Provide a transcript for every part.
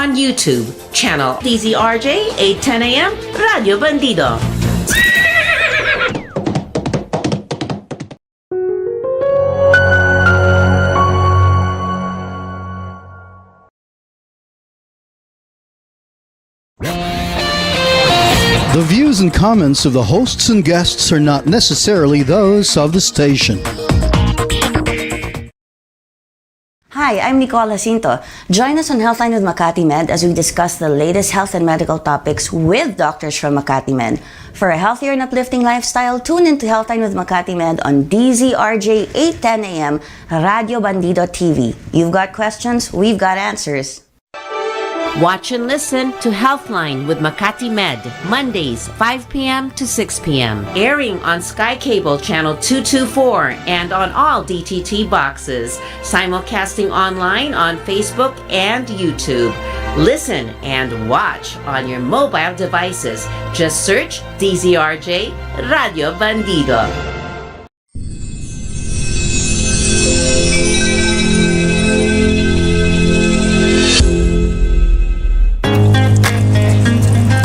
on YouTube, channel DZRJ 8:10 a.m. Radio Bandido. The views and comments of the hosts and guests are not necessarily those of the station. Hi, I'm Nicole Jacinto. Join us on Healthline with 𝗛𝗏𝗻𝗃 as we discuss the latest health and medical topics with doctors from 𝗛𝗏𝗻𝗃. For a healthier and uplifting lifestyle, tune into Healthline with 𝗛𝗏𝗻𝗃 on DZRJ 8:10 a.m. Radio Bandido TV. You've got questions, we've got answers. Watch and listen to Healthline with 𝗛𝗏𝗻𝗃, Mondays, 5 p.m. to 6 p.m. Airing on Sky Cable Channel 224 and on all DTT boxes. Simulcasting online on Facebook and YouTube. Listen and watch on your mobile devices. Just search DZRJ Radio Bandido.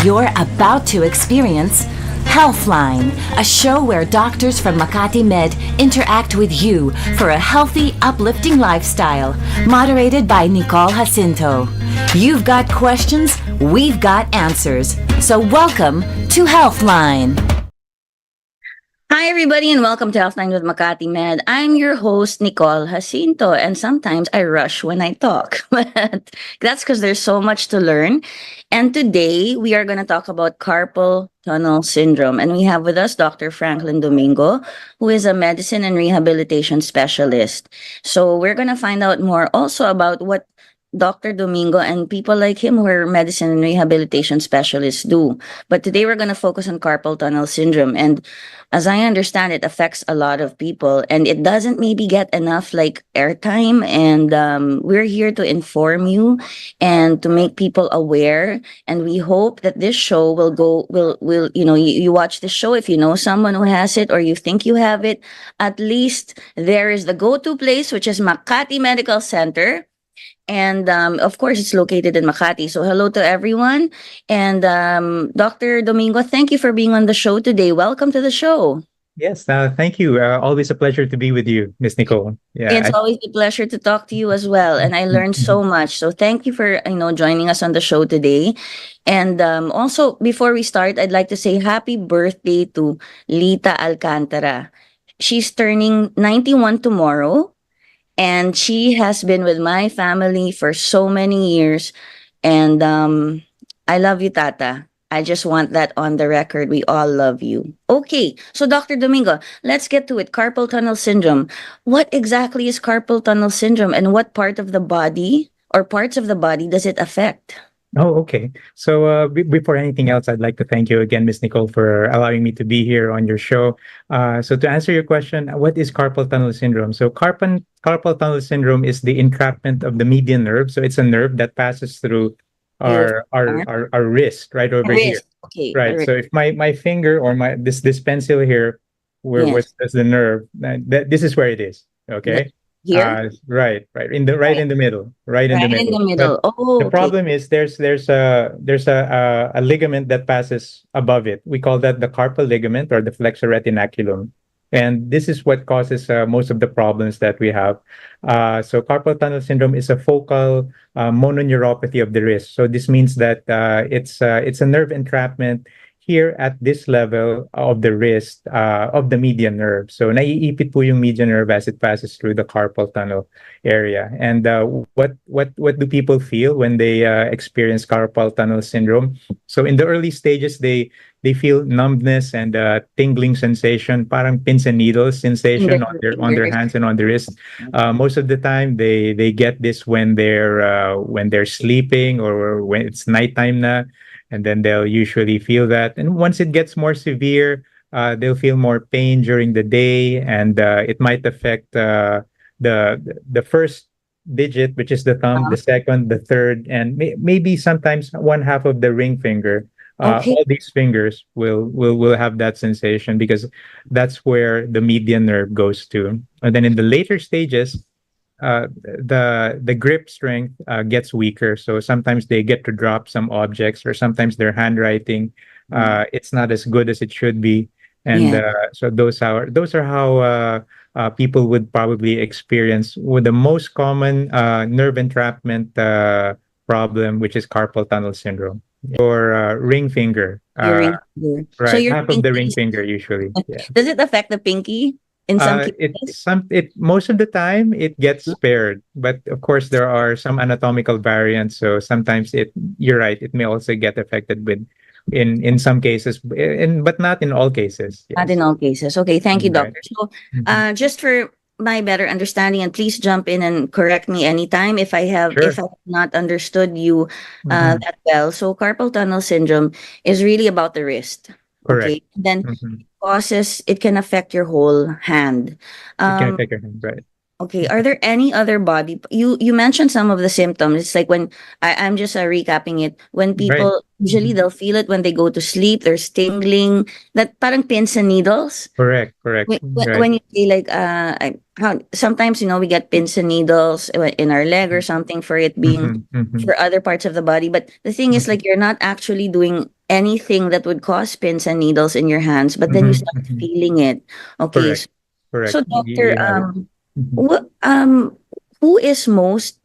You're about to experience Healthline, a show where doctors from 𝗛𝗏𝗻𝗃 interact with you for a healthy, uplifting lifestyle. Moderated by Nicole Jacinto. You've got questions, we've got answers. So welcome to Healthline. Hi, everybody, and welcome to Healthline with 𝗛𝗏𝗻𝗃. I'm your host, Nicole Jacinto, and sometimes I rush when I talk, but that's because there's so much to learn. And today, we are going to talk about carpal tunnel syndrome, and we have with us Dr. Franklin Domingo, who is a medicine and rehabilitation specialist. So we're going to find out more also about what Dr. Domingo and people like him who are medicine and rehabilitation specialists do. But today we're going to focus on carpal tunnel syndrome. And as I understand, it affects a lot of people and it doesn't maybe get enough like airtime. And we're here to inform you and to make people aware. And we hope that this show will you watch the show. If you know someone who has it or you think you have it, at least there is the go-to place, which is Makati Medical Center. And of course, it's located in Makati. So hello to everyone. And Dr. Domingo, thank you for being on the show today. Welcome to the show. Yes, thank you. Always a pleasure to be with you, Miss Nicole. Yeah, It's always a pleasure to talk to you as well. And I learned so much. So thank you for joining us on the show today. And also, before we start, I'd like to say happy birthday to Lita Alcantara. She's turning 91 tomorrow. And she has been with my family for so many years. And I love you, Tata. I just want that on the record. We all love you. Okay, so Dr. Domingo, let's get to it. Carpal tunnel syndrome. What exactly is carpal tunnel syndrome and what part of the body or parts of the body does it affect? Oh, okay. So before anything else, I'd like to thank you again, Miss Nicole, for allowing me to be here on your show. So to answer your question, what is carpal tunnel syndrome? So carpal tunnel syndrome is the entrapment of the median nerve. So it's a nerve that passes through our wrist right over here. Okay. Right. So if my finger or this pencil here, where's the nerve, this is where it is. Okay. Here? Right in the middle. Right in the middle. Oh, the problem is there's a ligament that passes above it. We call that the carpal ligament or the flexor retinaculum. And this is what causes most of the problems that we have. So carpal tunnel syndrome is a focal mononeuropathy of the wrist. So this means that it's a nerve entrapment here at this level of the wrist of the median nerve. So naiipit po yung median nerve as it passes through the carpal tunnel area. And what do people feel when they experience carpal tunnel syndrome? So in the early stages, they feel numbness and tingling sensation, parang pins and needles sensation on their hands and on the wrist. Most of the time, they get this when they're sleeping or when it's nighttime na. And then they'll usually feel that. And once it gets more severe, they'll feel more pain during the day, and it might affect the first digit, which is the thumb, the second, the third, and maybe sometimes one half of the ring finger. All these fingers will have that sensation because that's where the median nerve goes to. And then in the later stages, the grip strength gets weaker. So sometimes they get to drop some objects, or sometimes their handwriting it's not as good as it should be. And Yeah. so those are how people would probably experience with the most common nerve entrapment problem, which is carpal tunnel syndrome, or ring finger. Your ring finger. So Right, your half of the ring pinky, finger usually. Yeah. does it affect the pinky in some cases? It most of the time it gets spared, but of course there are some anatomical variants. So sometimes you're right, it may also get affected with in some cases, but not in all cases. Not Yes. in all cases. Okay, thank you, Right. doctor. So, Mhm. just for my better understanding, and please jump in and correct me anytime if Sure. I've not understood you Mhm. that well. So, carpal tunnel syndrome is really about the wrist. Correct. Okay, then Mhm. it can affect your whole hand. It can Um, affect your hand, right? Okay. Are there any other you mentioned some of the symptoms. It's like when I'm just recapping it. When Right. people usually Mhm. they'll feel it when they go to sleep. There's tingling, that parang pins and needles. Correct. Correct. Right. When you say like how sometimes we get pins and needles in our leg or something for it being Mhm. Mhm. for other parts of the body. But the thing is, Mhm. like, you're not actually doing anything that would cause pins and needles in your hands, but then you Mhm. start Mhm. feeling it. Okay. Correct. Correct. So, doctor, You have it. Mhm. what who is most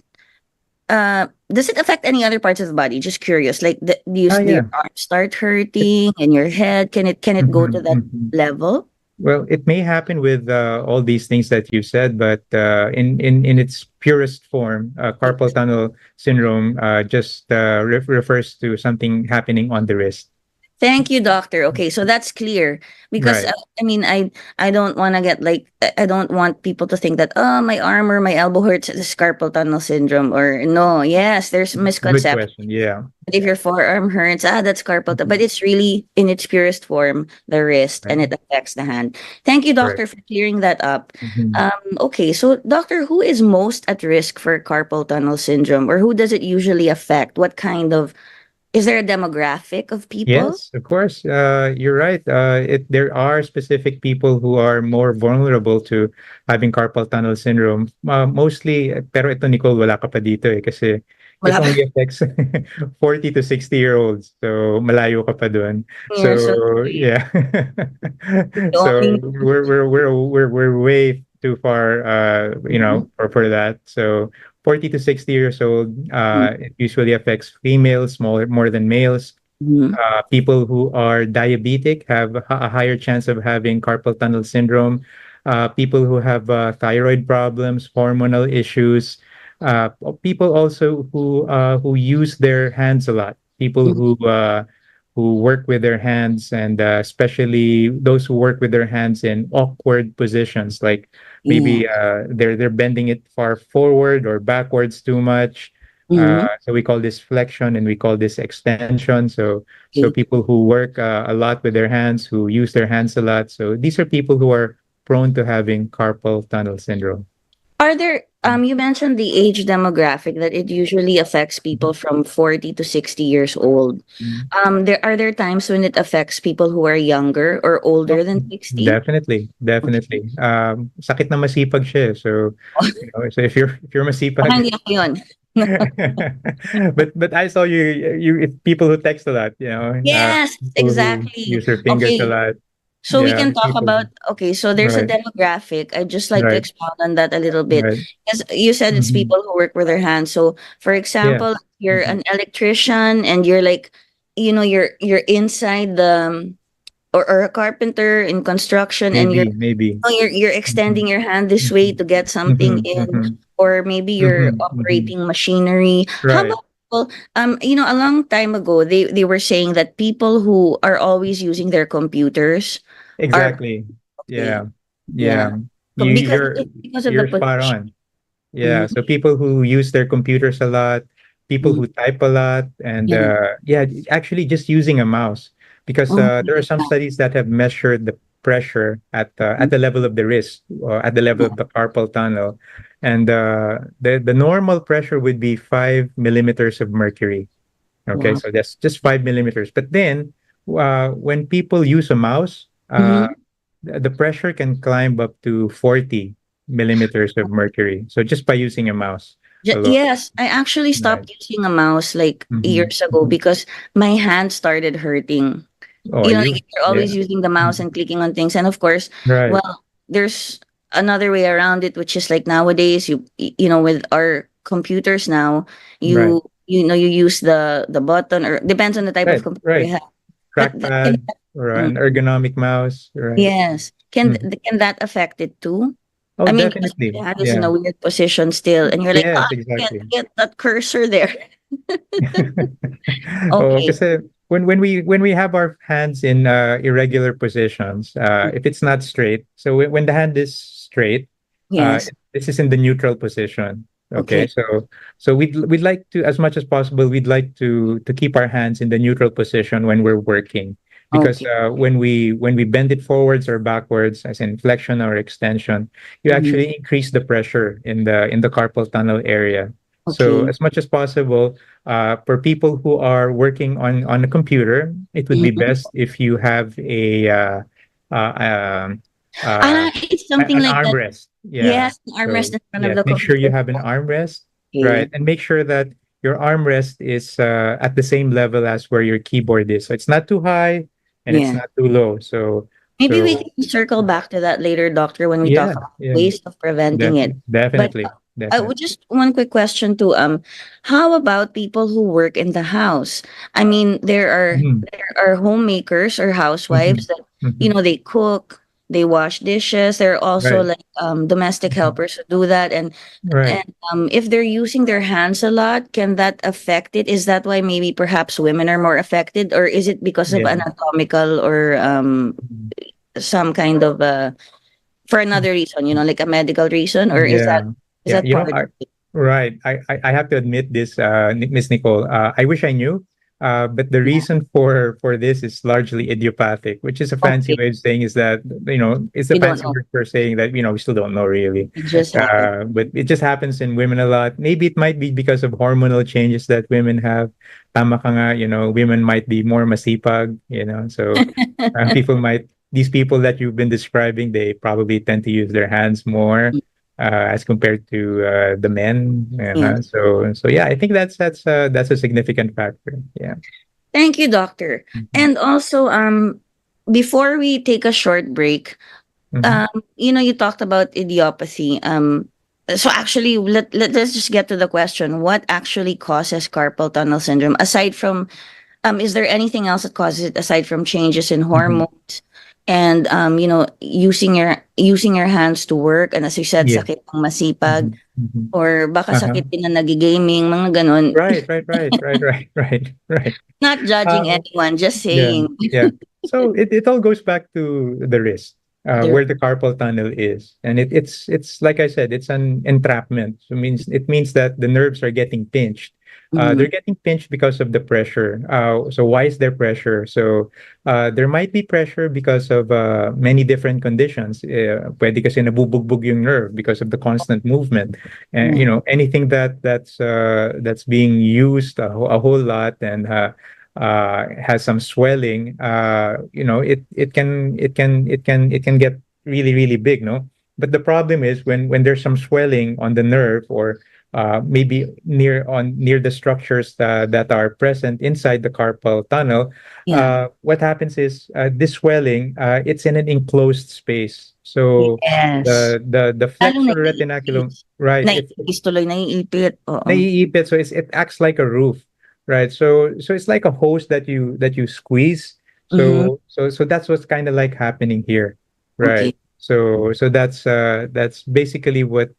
does it affect any other parts of the body? Just curious. Like, do your Yeah. arms start hurting and your head? Can it go to Mhm. that Mhm. level? Well, it may happen with all these things that you said, but in its purest form, carpal tunnel syndrome just refers to something happening on the wrist. Thank you, doctor. Okay, so that's clear because Right. I mean, I don't want to get like I don't want people to think that, oh, my arm or my elbow hurts, it's carpal tunnel syndrome, or no. Yes, there's Good misconception. question. Yeah. But if your forearm hurts, that's carpal tunnel, but it's really in its purest form the wrist, Right. and it affects the hand. Thank you, Correct. doctor, for clearing that up. Mhm. Okay, so doctor, who is most at risk for carpal tunnel syndrome, or who does it usually affect? What kind of is there a demographic of people? Yes, of course. You're right. There are specific people who are more vulnerable to having carpal tunnel syndrome. Mostly, pero ito Nicole, wala ka pa dito kasi it Wala pa. only affects 40 to 60-year-olds. So malayo ka pa dun. You're so So sweet. yeah. You So only we're way too far Mhm, for that. So 40 to 60 years old, mhm, it usually affects females more than males. mhm, People who are diabetic have a higher chance of having carpal tunnel syndrome. People who have thyroid problems, hormonal issues. People also who use their hands a lot. People mhm. who work with their hands, and especially those who work with their hands in awkward positions, like Yeah. maybe they're bending it far forward or backwards too much. Mhm. So we call this flexion and we call this extension. So Okay. people who work a lot with their hands, who use their hands a lot. So these are people who are prone to having carpal tunnel syndrome. Are there you mentioned the age demographic that it usually affects people from 40 to 60 years old. Mhm. There times when it affects people who are younger or older Oh, than 60? definitely, Okay. definitely. Sakit na masipag siya. So, so if you're Baka masipag, hindi ako yun. but I saw if people who text a lot, Yes, people who exactly. use their fingers a Okay. lot. So we Yeah, can talk people. about okay, so there's a Right, demographic. I'd just like to right, expound on that a little bit. right. Because you said it's Mhm. people who work with their hands. So for example, Yes. you're Mhm. an electrician and you're like, you're inside or a carpenter in construction and Maybe, maybe. you're Mhm, extending your hand this way mhm, to get something mhm, in, mhm, or maybe you're mhm, mhm. operating machinery. How Right. about people, a long time ago they were saying that people who are always using their computers are Exactly. okay. Yeah. Yeah. Yeah. You Because you're it's because of the you're spot position. on. Yeah. Mhm, So people who use their computers a lot, people mhm. who type a lot, and Yeah. yeah, actually just using a mouse, because Oh, there are some studies that have measured the pressure at yeah. the level of the wrist, or at the level Yeah. of the carpal tunnel, and the normal pressure would be 5 millimeters of mercury. Okay, Wow. so that's just 5 millimeters. But then, when people use a mouse, Mhm. the pressure can climb up to 40. millimeters of mercury. So just by using a mouse alone. Yes, I actually Right. stopped using a mouse like Mhm. years ago Mhm. because my hand started hurting. Oh, You know, like you. if you're Yeah. always using the mouse Mhm. and clicking on things. And of course, Right. well, there's another way around it, which is like nowadays you know, with our computers now, Right. you use the button, or depends on the type of Right. computer you Right. have. But Trackpad or mm, an ergonomic mouse. Right. yes, Mhm. can that affect it too? Oh, I mean, because definitely. my hand is in Yeah. a weird position still, and you're like, Yes, I can't exactly. get that cursor there. Oh, Okay. kasi when we have our hands in irregular positions, if it's not straight, so when the hand is straight, Yes. this is in the neutral position. Okay, Okay. so we'd like to, as much as possible, we'd like to keep our hands in the neutral position when we're working, because Okay. when we bend it forwards or backwards, as in flexion or extension, you Mhm. actually increase the pressure in the carpal tunnel area. So Okay. as much as possible, for people who are working on a computer, it would be Mhm. best if you have uh, um, It's something an like that. armrest. Yeah. Yes, the armrest So in front of yes, the make sure you computer. have an armrest, right? Okay. And make sure that your armrest is at the same level as where your keyboard is. So it's not too high and it's Yeah. not too low. So Maybe we so can circle back to that later, doctor, when we talk yeah, about yeah, ways of preventing it. But definitely, I definitely. would just one quick question too. How about people who work in the house? I mean, Mhm, there are homemakers or housewives mhm, that, you mhm. know, they cook, they wash dishes. There are also Right. like domestic Mhm. helpers who do that. Right. And if they're using their hands a lot, can that affect it? Is that why maybe perhaps women are more affected, or is it because of Yeah. anatomical or Mhm. some kind of for another reason, you know, like a medical reason, or Yeah. is Yeah. that You know, part of it? right. I have to admit this, Miss Nicole. I wish I knew, but the Yeah. reason for this is largely idiopathic, which is a fancy Okay. way of saying is that, it's a We don't fancy know. word for saying that, we still don't know really. It just happened. But it just happens in women a lot. Maybe it might be because of hormonal changes that women have. Tama ka nga, women might be more masipag, so these people that you've been describing, they probably tend to use their hands more as compared to the men. Yeah. So yeah, I think that's a significant factor. Yeah. Thank you, doctor. Mhm. And also, before we take a short break, Mhm. you know, you talked about idiopathy. So actually, let's just get to the question: what actually causes carpal tunnel syndrome? Aside from, is there anything else that causes it aside from changes in Mhm. hormones and you know, using your hands to work, and as you said, Yeah. sakit ng masipag, Mhm. Mhm. or baka Uh-huh. sakit din na nagi-gaming, mga gano'n. Right, right, right, right, right, right, right. Not judging Uh, anyone, just Yeah, saying. yeah. So it all goes back to the wrist, There. where the carpal tunnel is, and it's like I said, it's an entrapment. So it means that the nerves are getting pinched. Mhm. They're getting pinched because of the pressure. So why is there pressure? So there might be pressure because of many different conditions. Pwede kasi nabubugbog yung nerve because of the constant movement, and Yeah. anything that's being used a whole lot and has some swelling, it can get really really big, no. But the problem is when there's some swelling on the nerve, or maybe near the structures that are present inside the carpal tunnel. Yeah. What happens is this swelling, it's in an enclosed space, so Yes. the Lalo flexor naiipit. retinaculum, right, Naiipis tuloy, naiipit, oo. naiipit, so it acts like a roof, right? So it's like a hose that you squeeze. Mhm. So that's what's kind of like happening here, right? Okay. So that's basically what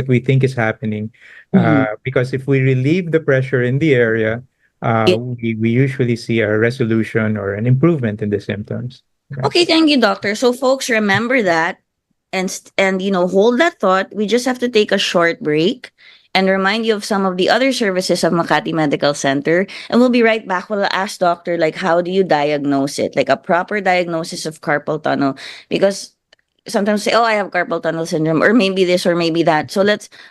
we think is happening, Mhm. because if we relieve the pressure in the area, Yeah. we usually see a resolution or an improvement in the symptoms. Right. Okay, thank you, doctor. So folks, remember that, and you know, hold that thought. We just have to take a short break and remind you of some of the other services of Makati Medical Center, and we'll be right back. We'll ask doctor, like, how do you diagnose it, like a proper diagnosis of carpal tunnel, because sometimes say, oh, I have carpal tunnel syndrome, or maybe this, or maybe that. So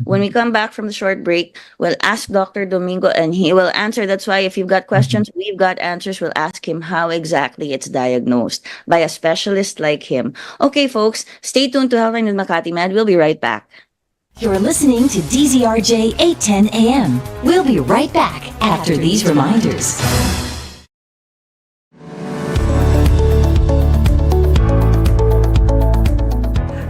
when we come back from the short break, we'll ask Dr. Domingo and he will answer. That's why if you've got questions, we've got answers. We'll ask him how exactly it's diagnosed by a specialist like him. Okay, folks, stay tuned to Healthline with Makati Med. We'll be right back. You're listening to DZRJ 810 AM. We'll be right back after these reminders.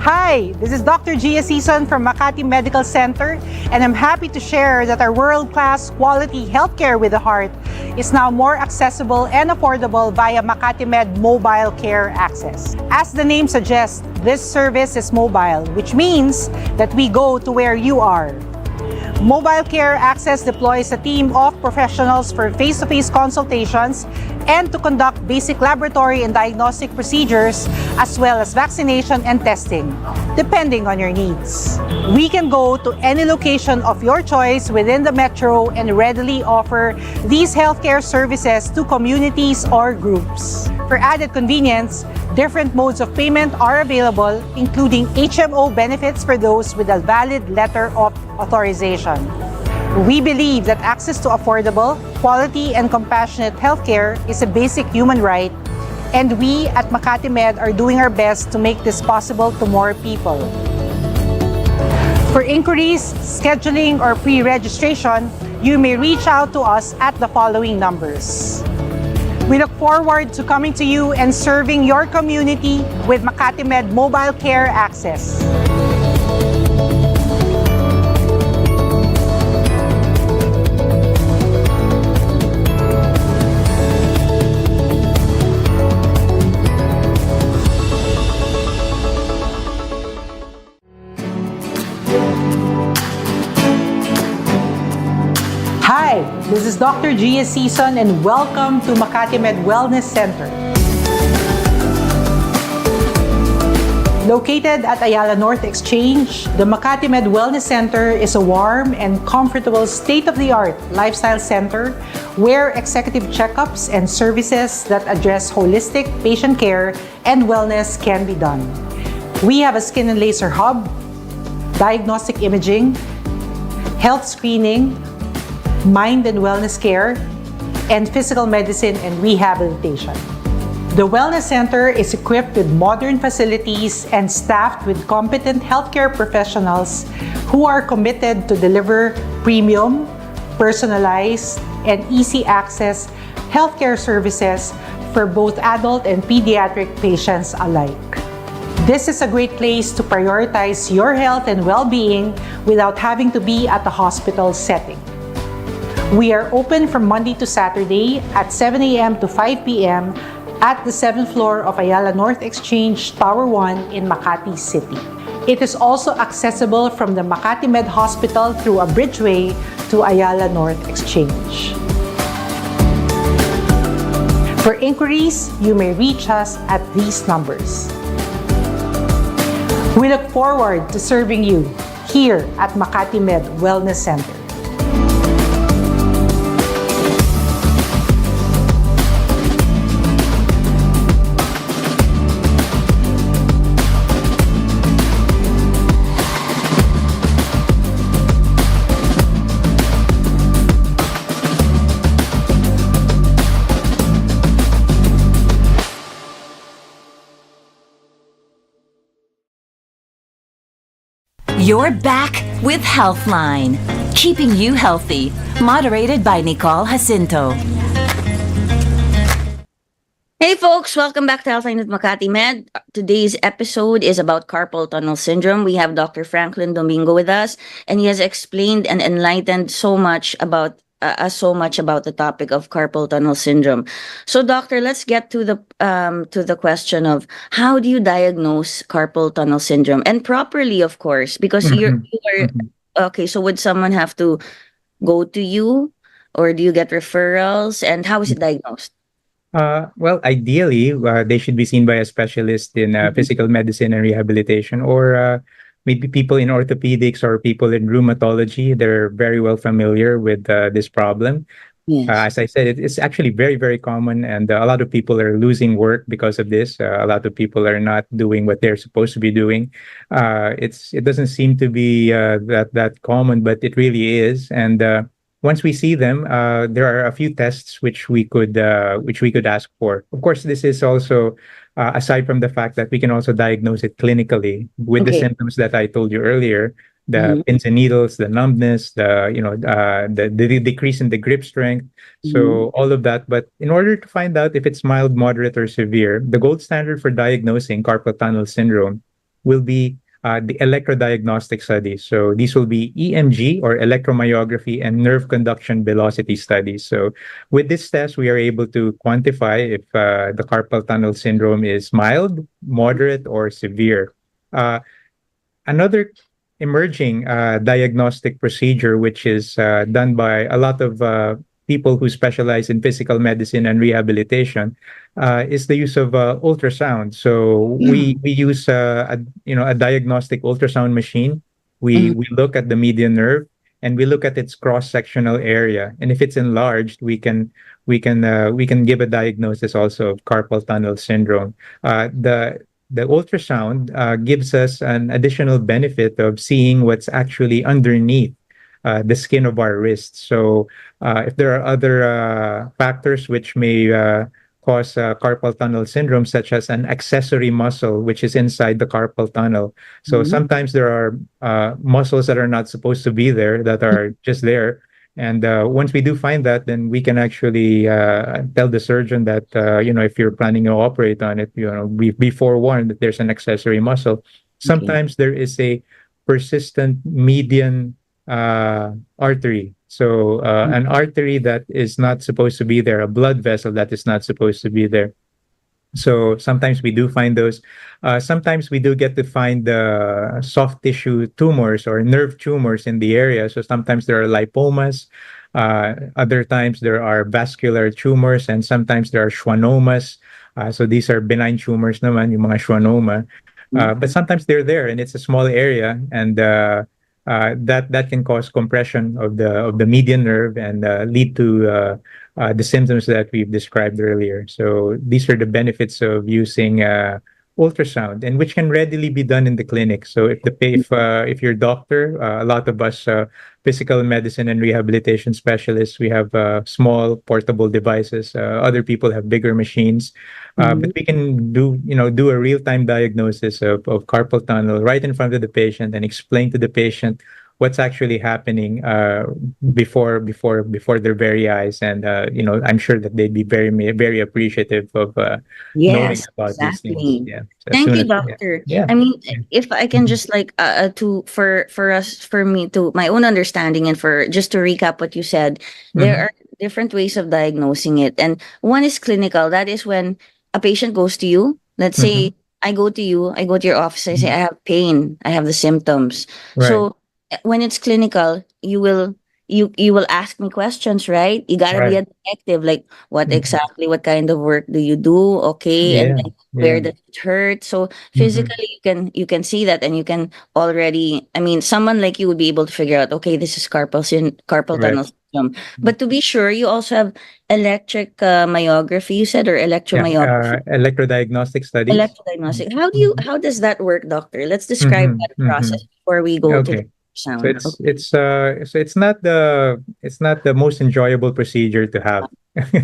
Hi, this is Dr. 𝗂𝗍 from Makati Medical Center, and I'm happy to share that our world-class quality healthcare with the heart is now more accessible and affordable via Makati Med Mobile Care Access. As the name suggests, this service is mobile, which means that we go to where you are. Mobile Care Access deploys a team of professionals for face-to-face consultations and to conduct basic laboratory and diagnostic procedures, as well as vaccination and testing, depending on your needs. We can go to any location of your choice within the metro and readily offer these healthcare services to communities or groups. For added convenience, different modes of payment are available, including HMO benefits for those with a valid letter of authorization. We believe that access to affordable, quality, and compassionate healthcare is a basic human right, and we at Makati Med are doing our best to make this possible to more people. For inquiries, scheduling, or pre-registration, you may reach out to us at the following numbers. We look forward to coming to you and serving your community with Makati Med Mobile Care Access. Hi, this is Dr. 𝗂𝗍 and welcome to Makati Med Wellness Center. Located at Ayala North Exchange, the Makati Med Wellness Center is a warm and comfortable state-of-the-art lifestyle center where executive checkups and services that address holistic patient care and wellness can be done. We have a skin and laser hub, diagnostic imaging, health screening, mind and wellness care, and physical medicine and rehabilitation. The Wellness Center is equipped with modern facilities and staffed with competent healthcare professionals who are committed to deliver premium, personalized, and easy access healthcare services for both adult and pediatric patients alike. This is a great place to prioritize your health and well-being without having to be at the hospital setting. We are open from Monday to Saturday at 7 a.m. to 5 p.m. at the 7th floor of Ayala North Exchange, Tower 1 in Makati City. It is also accessible from the Makati Med Hospital through a bridgeway to Ayala North Exchange. For inquiries, you may reach us at these numbers. We look forward to serving you here at Makati Med Wellness Center. You're back with Healthline, keeping you healthy, moderated by Nicole Jacinto. Hey folks, welcome back to Healthline with Makati Med. Today's episode is about carpal tunnel syndrome. We have Dr. Franklin Domingo with us, and he has explained and enlightened so much about the topic of carpal tunnel syndrome. So, doctor, let's get to the question of how do you diagnose carpal tunnel syndrome, and properly, of course, because you are okay. So, would someone have to go to you, or do you get referrals, and how is it diagnosed? Well, ideally, they should be seen by a specialist in physical medicine and rehabilitation, or maybe people in orthopedics or people in rheumatology. They're very well familiar with this problem. Yes. As I said, it's actually very, very common, and a lot of people are losing work because of this. A lot of people are not doing what they're supposed to be doing. It doesn't seem to be that common, but it really is. And once we see them, there are a few tests which we could ask for. Of course, this is also aside from the fact that we can also diagnose it clinically with the Okay. symptoms that I told you earlier, the Mhm. pins and needles, the numbness, the decrease in the grip strength. Mhm. So all of that. But in order to find out if it's mild, moderate, or severe, the gold standard for diagnosing carpal tunnel syndrome will be the electrodiagnostic studies. So these will be EMG or electromyography and nerve conduction velocity studies. So with this test, we are able to quantify if the carpal tunnel syndrome is mild, moderate, or severe. Uh, Another emerging diagnostic procedure, which is done by a lot of people who specialize in physical medicine and rehabilitation, is the use of ultrasound. So we use a diagnostic ultrasound machine. Mhm. We look at the median nerve and we look at its cross sectional area, and if it's enlarged, we can give a diagnosis also of carpal tunnel syndrome. The ultrasound gives us an additional benefit of seeing what's actually underneath the skin of our wrist. So, if there are other factors which may cause carpal tunnel syndrome, such as an accessory muscle which is inside the carpal tunnel. So Mhm. sometimes there are muscles that are not supposed to be there that are just there. And once we do find that, then we can actually tell the surgeon that if you're planning to operate on it, be forewarned that there's an accessory muscle. Okay. Sometimes there is a persistent median artery. So an artery that is not supposed to be there, a blood vessel that is not supposed to be there. So sometimes we do find those. Sometimes we do get to find the soft tissue tumors or nerve tumors in the area. So sometimes there are lipomas. Other times there are vascular tumors, and sometimes there are schwannomas. So these are benign tumors naman, yung mga schwannoma. Mhm. But sometimes they're there, and it's a small area, and that can cause compression of the median nerve and lead to the symptoms that we've described earlier. So these are the benefits of using ultrasound, and which can readily be done in the clinic. So if your doctor, a lot of us physical medicine and rehabilitation specialists, we have small portable devices. Other people have bigger machines, but Mhm. we can do a real time diagnosis of carpal tunnel right in front of the patient and explain to the patient what's actually happening before their very eyes, and I'm sure that they'd be very appreciative of knowing Yes, about these things. exactly. Yeah, so as Thank soon you, as doctor. yeah. I mean, Yeah. if I can Mhm. just like to for me to my own understanding and for just to recap what you said, there Mhm. are different ways of diagnosing it. And one is clinical. That is when a patient goes to you. Let's say Mhm. I go to your office, I say Mhm. I have pain, I have the symptoms. Right. So when it's clinical, you will ask me questions, right? You gotta be Right. a detective, like what Mhm. exactly, what kind of work do you do? Okay, and Yeah. then where Yeah. does it hurt? So Mhm. physically you can see that, and you can already, I mean, someone like you would be able to figure out, okay, this is carpal tunnel Correct. syndrome. But to be sure, you also have electric myography, you said, or Yeah. electromyography. Electrodiagnostic studies. Mhm. Electrodiagnostic. Mhm. How does that work, doctor? Let's describe Mhm. that process Mhm. before we go to the Okay. So sound. Okay. it's not the most enjoyable procedure to have.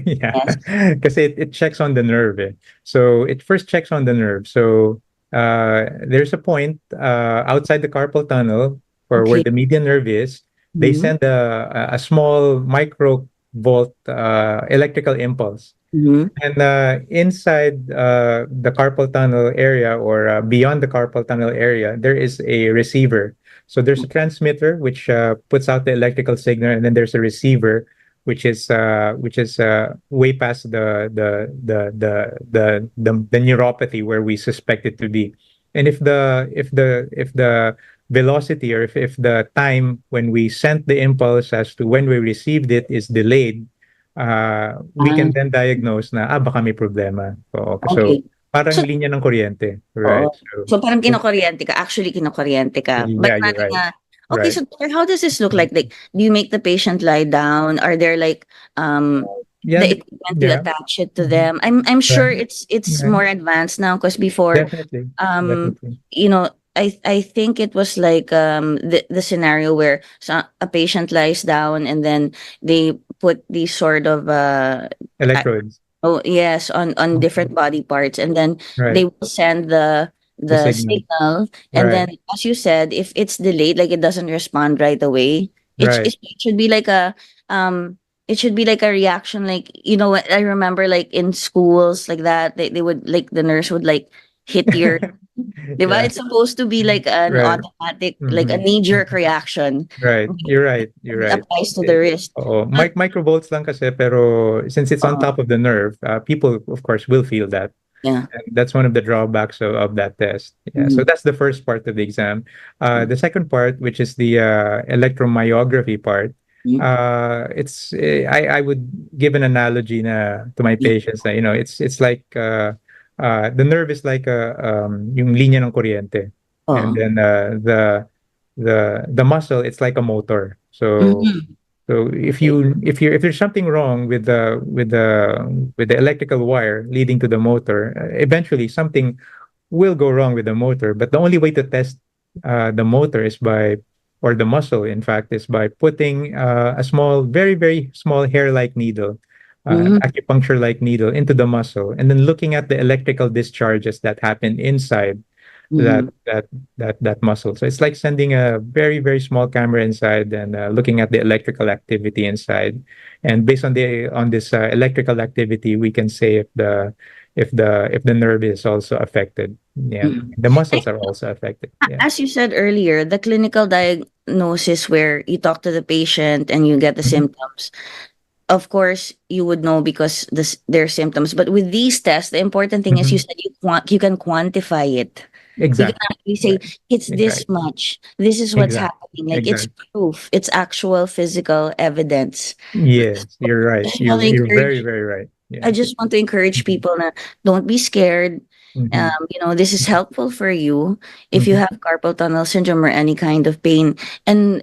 Yeah. Yes. Because it checks on the nerve. Eh. So it first checks on the nerve. So there's a point outside the carpal tunnel or where Okay. the median nerve is. They Mhm. send a small microvolt electrical impulse. Mhm. And inside the carpal tunnel area or beyond the carpal tunnel area, there is a receiver. So there's a transmitter which puts out the electrical signal, and then there's a receiver which is way past the neuropathy where we suspect it to be. And if the velocity or if the time when we sent the impulse as to when we received it is delayed, we Ah, can then diagnose na, baka may problema. So okay. parang So, linya ng kuryente, right? oo. So, parang kinokuryente ka. Actually, kinokuryente ka. Yeah, Ba't you're natin right. nga Okay, Right. so doctor, how does this look like? Like, do you make the patient lie down? Are there like Yeah. the equipment you Yeah. attach it to Mhm. them? I'm sure Right. it's Right. more advanced now because before, Definitely. um, Definitely. you know, I think it was like the scenario where a patient lies down and then they put these sort of Electrodes. oh yes, on Mhm. different body parts, and then Right. they will send the The the signal. signal, and Right. then as you said, if it's delayed, like it doesn't respond right away, Right. it should be like a it should be like a reaction, like what I remember, like in schools like that, they would like the nurse would like hit your. Diba? Yeah. It's supposed to be like an Right. automatic, like a Mhm. knee-jerk reaction. Right. You're right. You're It right. applies to the Eh, wrist. Oo. But, Microvolts lang kasi, pero since it's on uh, top of the nerve, people, of course, will feel that. yeah. And that's one of the drawbacks of that test. Yeah. So Mm, that's the first part of the exam. mm, The second part, which is the electromyography part, mm, I would give an analogy to my yeah. patients na, it's like the nerve is like yung linya ng kuryente. And Oo. then the muscle, it's like a motor. So Mhm. Okay. if there's something wrong with the electrical wire leading to the motor, eventually something will go wrong with the motor. But the only way to test the motor is or the muscle, in fact, is by putting a small, very very small hair-like needle, Mhm, acupuncture-like needle into the muscle, and then looking at the electrical discharges that happen inside that mhm. that that muscle. So it's like sending a very very small camera inside and looking at the electrical activity inside, and based on this electrical activity, we can say if the nerve is also affected. Yeah, Mm. the Eh, muscles are also affected. Yeah. as you said earlier, the clinical diagnosis where you talk to the patient and you get the Mhm. symptoms, of course, you would know because their symptoms. But with these tests, the important thing is you Mhm. said you can quantify it. You can Exactly. actually say Right. it's this Exactly. much. This is what's Exactly. happening. Like it's Exactly. proof. It's actual physical evidence. Yes, you're I right. just want to You're very encourage very right. I Yeah. just want to encourage Mhm. people na don't be scared. Mhm. This is helpful for you if you Mhm. have carpal tunnel syndrome or any kind of pain. And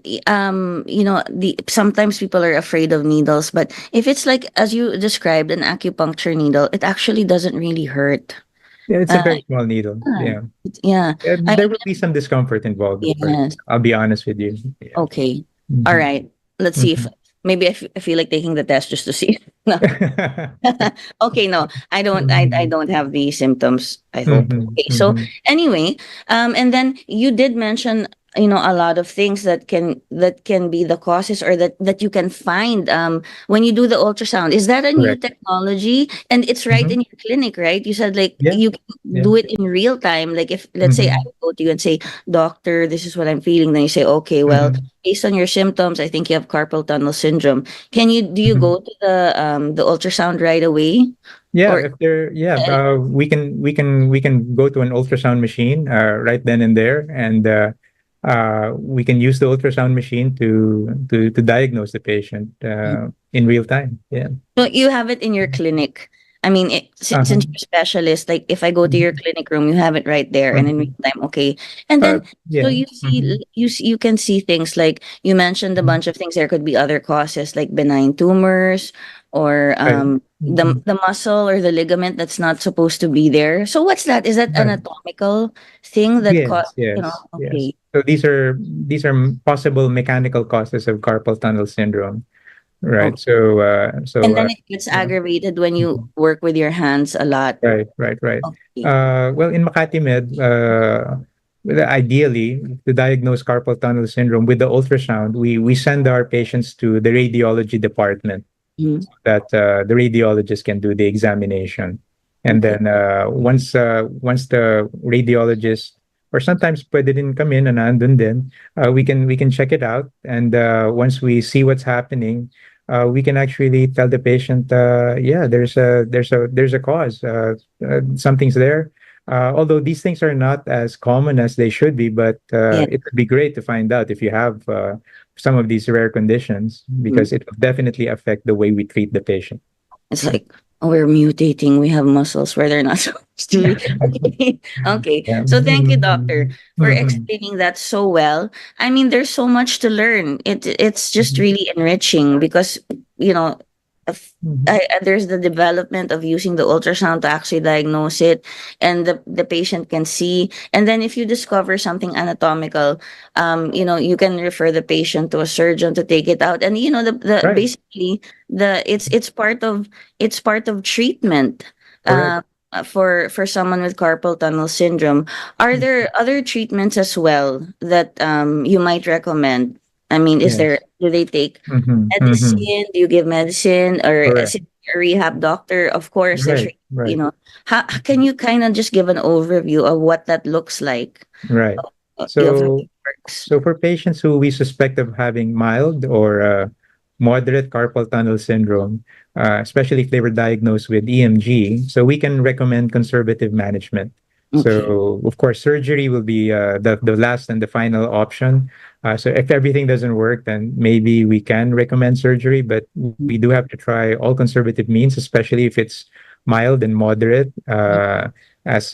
sometimes people are afraid of needles, but if it's like as you described, an acupuncture needle, it actually doesn't really hurt. Yeah, it's a Uh, very small needle. yeah, Yeah. yeah. And I there will be some discomfort involved, of course. yes. I'll be honest with you. Yeah. Okay. All Mhm. right. Let's see if Mhm. maybe I feel like taking the test just to see. No. Okay, no, I Mhm. don't have the symptoms, I hope. Mhm. Okay, so Mhm. anyway, and then you did mention, a lot of things that can be the causes, or that you can find when you do the ultrasound. Is that a new Correct. technology? And it's right Mhm. in your clinic, right? You said like Yeah. you can Yeah. do it in real time. Like if let's say I Mhm. go to you and say, "Doctor, this is what I'm feeling." Then you say, "Okay, well, Mhm. based on your symptoms, I think you have carpal tunnel syndrome." Do you Mhm. go to the ultrasound right away? Yeah, Or if there, yeah, uh, we can go to an ultrasound machine right then and there, and we can use the ultrasound machine to diagnose the patient in real time. Yeah. so you have it in your clinic. I mean, Uh-huh. since you're a specialist, like if I go to your Mhm. clinic room, you have it right there, and in real Mhm. time, okay. And Uh, then, so yeah. you see, Mhm. you can see things like you mentioned a Mhm. bunch of things. There could be other causes like benign tumors, or Right. the Mhm. the muscle or the ligament that's not supposed to be there. So what's that? Is that Right. anatomical thing that cause? Yes, yes, yes. Okay. So these are possible mechanical causes of carpal tunnel syndrome, right? And then it gets Yeah. aggravated when you Mhm. work with your hands a lot. Right, right, right. Okay. Well, in Makati Med, ideally, to diagnose carpal tunnel syndrome with the ultrasound, we send our patients to the radiology department Mhm. that the radiologist can do the examination. And Okay. then once the radiologist, or sometimes pwede din come in and andun din, we can check it out. And once we see what's happening, we can actually tell the patient, yeah, there's a cause. Something's there. Although these things are not as common as they should be, but Yeah. it would be great to find out if you have some of these rare conditions, Mhm. because it will definitely affect the way we treat the patient. It's like, we're mutating. We have muscles where they're not supposed to be. Okay. Okay. Yeah. So thank you, doctor, for Mhm. explaining that so well. I mean, there's so much to learn. It's just Mhm. really enriching because, you know, if- Mhm. there's the development of using the ultrasound to actually diagnose it, and the patient can see. And then if you discover something anatomical, you can refer the patient to a surgeon to take it out. And the Right. basically it's part of treatment, Correct. uh, for someone with carpal tunnel syndrome. Are Mm. there other treatments as well that you might recommend? I mean, Yes. do they take Mhm. Mhm. medicine? Do you give medicine, or as Correct. a rehab doctor? Of course, there's, Right. you Right. know, can you kind of just give an overview of what that looks like, Right. of how So it works? So for patients who we suspect of having mild or moderate carpal tunnel syndrome, especially if they were diagnosed with EMG, so we can recommend conservative management. Okay. So of course, surgery will be the last and the final option. So if everything doesn't work, then maybe we can recommend surgery, but we do have to try all conservative means, especially if it's mild and moderate, as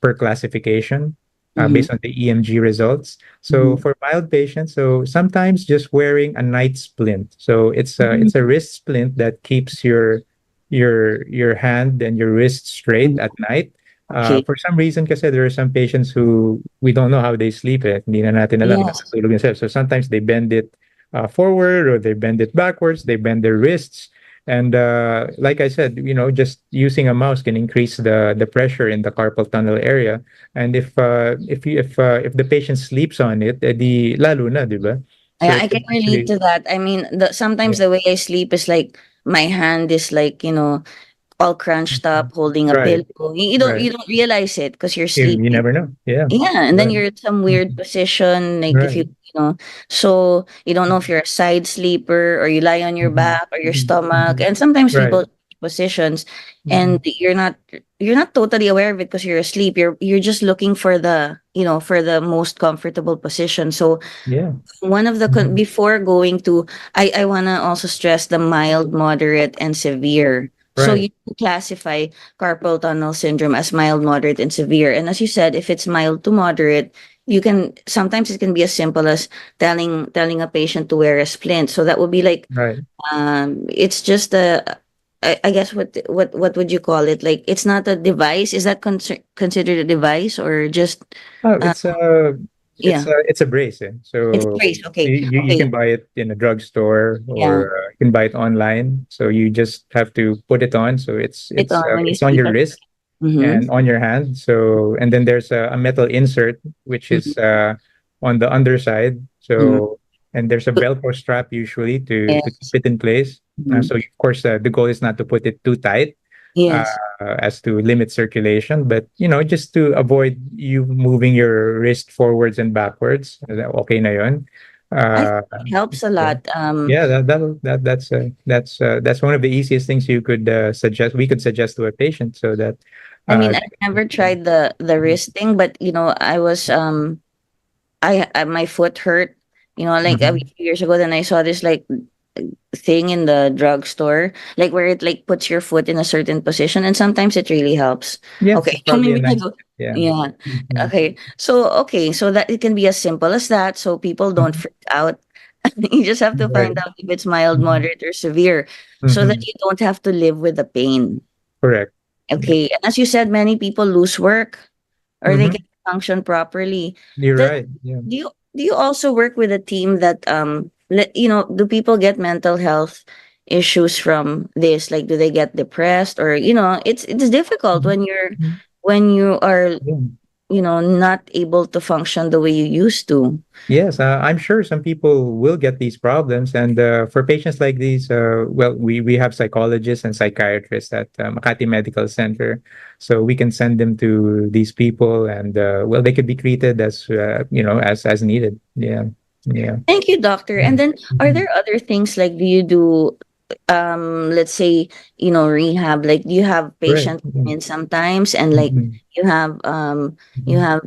per classification, Mm-hmm. based on the EMG results. So Mm-hmm. for mild patients, so sometimes just wearing a night splint. So it's a wrist splint that keeps your hand and your wrist straight at night. Okay. For some reason, kasi there are some patients who we don't know how they sleep. Hindi na natin alam. Yes. Natutulog na sila. So sometimes they bend it forward, or they bend it backwards. They bend their wrists. And like I said, just using a mouse can increase the pressure in the carpal tunnel area. And if the patient sleeps on it, di lalo na, 'di ba? So it I can can relate actually, to that. I mean, sometimes yeah, the way I sleep is like my hand is like, all crunched up, holding a right, pillow. You right. don't realize it because you're You sleeping. never know. Yeah, Yeah, and then right, you're in some weird mhm, position, like if right, so you don't know if you're a side sleeper or you lie on your mhm, back or your mhm, stomach. mhm, And sometimes right, people change positions, and mhm, you're not totally aware of it because you're asleep. You're just looking for the most comfortable position. So yeah, one of the mhm, before going to, I wanna also stress the mild, moderate, and severe. So right, you can classify carpal tunnel syndrome as mild, moderate, and severe. And as you said, if it's mild to moderate, you can sometimes it can be as simple as telling a patient to wear a splint. So that would be like, right. it's just I guess what would you call it? Like it's not a device. Is that considered a device or just Oh, uh it's yeah? a brace. It's a So brace. Okay. you Okay. can buy it in a drugstore, Yeah. or you can buy it online. So you just have to put it on. So It on when you it's on sleep your at wrist mhm, and on your hand. So, and then there's a metal insert which is mhm, on the underside. mhm. So, and there's a Velcro strap usually to keep Yes. it in place. Mhm. So of course, the goal is not to put it too tight, uh, Yes. as to limit circulation, but just to avoid you moving your wrist forwards and backwards. Okay na yun. I Uh, think it helps a yeah. lot. Yeah, that's one of the easiest things you could suggest. We could suggest to a patient so that I mean, I they never can. tried the wrist thing, but I was my foot hurt, like a Mhm. few years ago. Then I saw this like thing in the drugstore, like where it like puts your foot in a certain position, and sometimes it really helps. Yeah, Okay, it's probably a maybe I nice. go. Yeah. Yeah. Mhm. So that it can be as simple as that, so people don't Mhm. freak out. You just have to Right. find out if it's mild, Mhm. moderate, or severe, so that Mhm. you don't have to live with the pain. Correct. Yeah. Okay. And as you said, many people lose work or they Mhm. can function properly. You're That right. Yeah. do you also work with a team that do people get mental health issues from this? Like do they get depressed, or it's difficult Mhm. when you're Mhm. when you are Yeah. not able to function the way you used to. Yes, I'm sure some people will get these problems, and for patients like these, well, we have psychologists and psychiatrists at Makati Medical Center, so we can send them to these people, and well, they could be treated as as needed. Yeah, yeah. Thank you, doctor. And then are Mhm. there other things, like do you do let's say rehab, like do you have Right. patients Yeah. in sometimes, and like Mhm. you have um you Mhm. have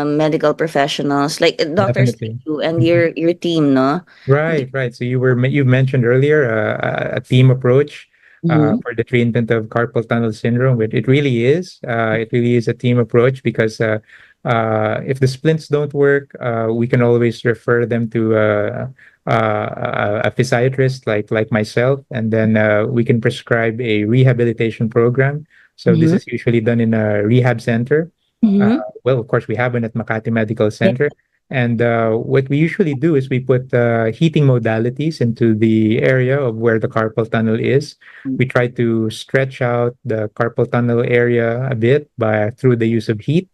medical professionals like doctors like Definitely. you and Mhm. your team, no? Right, right. So you mentioned earlier a team approach. for the treatment of carpal tunnel syndrome. It really is. It really is a team approach because if the splints don't work, we can always refer them to a physiatrist like myself, and then we can prescribe a rehabilitation program. So this is usually done in a rehab center. Mm-hmm. Well, of course, we have one at Makati Medical Center. And what we usually do is we put heating modalities into the area of where the carpal tunnel is. We try to stretch out the carpal tunnel area a bit through the use of heat.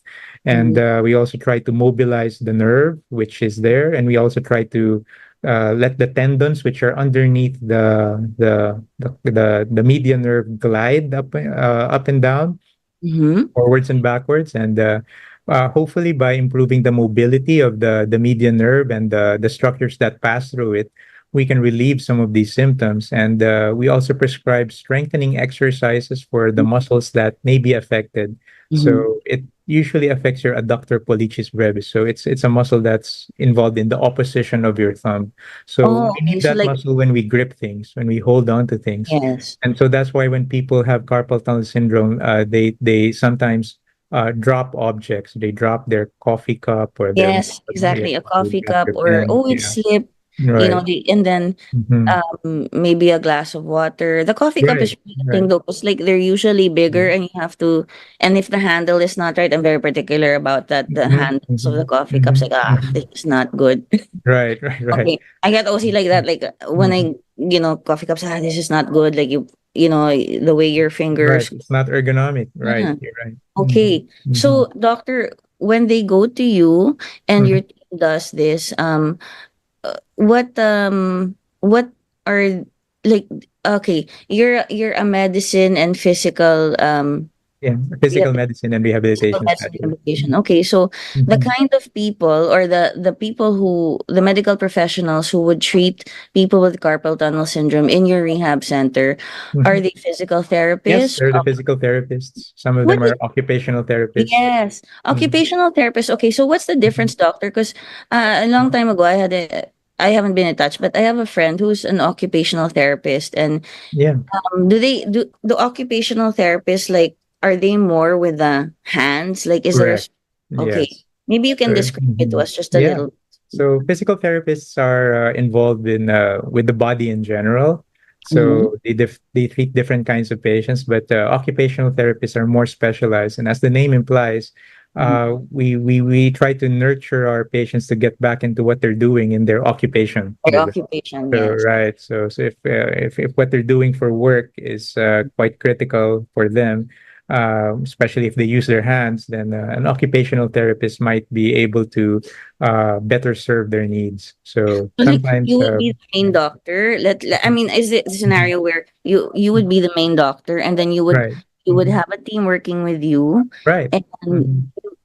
And we also try to mobilize the nerve, which is there. And we also try to let the tendons, which are underneath the median nerve, glide up and down, forwards and backwards. And hopefully by improving the mobility of the median nerve and the structures that pass through it, we can relieve some of these symptoms. And we also prescribe strengthening exercises for the muscles that may be affected. So it usually affects your adductor pollicis brevis. So it's a muscle that's involved in the opposition of your thumb. So we need so that like, muscle when we grip things, when we hold on to things. yes. And so that's why when people have carpal tunnel syndrome, they sometimes drop objects. They drop their coffee cup or their Yes, exactly. A coffee their cup, or pen. it slipped, Right. and then maybe a glass of water. The coffee cup Right. is really the thing though, because like they're usually bigger and you have to, and if the handle is not right, I'm very particular about that. The handles of the coffee cups, like, this is not good. Right. Right. Right. Okay. I get OC like that. Like when I, coffee cups, this is not good. Like the way your Right. fingers. It's not ergonomic. Right. Yeah. You're right. Okay. So, doctor, when they go to you and your team does this, what are, like, okay, you're a medicine and physical Yeah. Physical medicine and physical rehabilitation medicine specialist. rehabilitation. Okay, so the kind of people, or the people the medical professionals who would treat people with carpal tunnel syndrome in your rehab center, are they physical Yes, therapists? they're the physical therapists. Some of What them are occupational therapists. Yes, occupational therapist. Okay, so what's the difference, doctor? Because a long time ago, I haven't been in touch, but I have a friend who's an occupational therapist, and Yeah. do the occupational therapists, like, are they more with the hands? Like, is there? Correct. Okay, Yes. maybe you can Sure. describe it to us just a Yeah. little. So physical therapists are involved in with the body in general. Mhm. So they treat different kinds of patients, but occupational therapists are more specialized. And as the name implies, we try to nurture our patients to get back into what they're doing in their occupation. Or Diba? occupation, So yes. right. So if what they're doing for work is quite critical for them, especially if they use their hands, then an occupational therapist might be able to better serve their needs. So So, like, sometimes, you would be the main doctor. I mean, is it a scenario where you would be the main doctor, and then right, you would have a team working with you, right,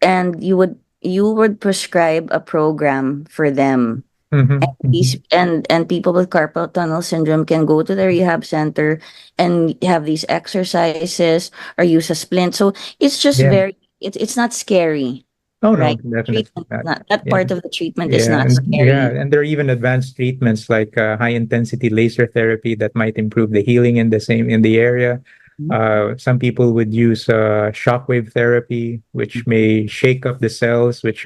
and you would prescribe a program for them. And people with carpal tunnel syndrome can go to the rehab center and have these exercises or use a splint. So it's just yeah. it's not scary, Oh no, right? definitely Treatment is not. not that Yeah. part of the treatment is Yeah, not yeah, scary. and there are even advanced treatments like high intensity laser therapy that might improve the healing in the area. Some people would use shockwave therapy, which may shake up the cells which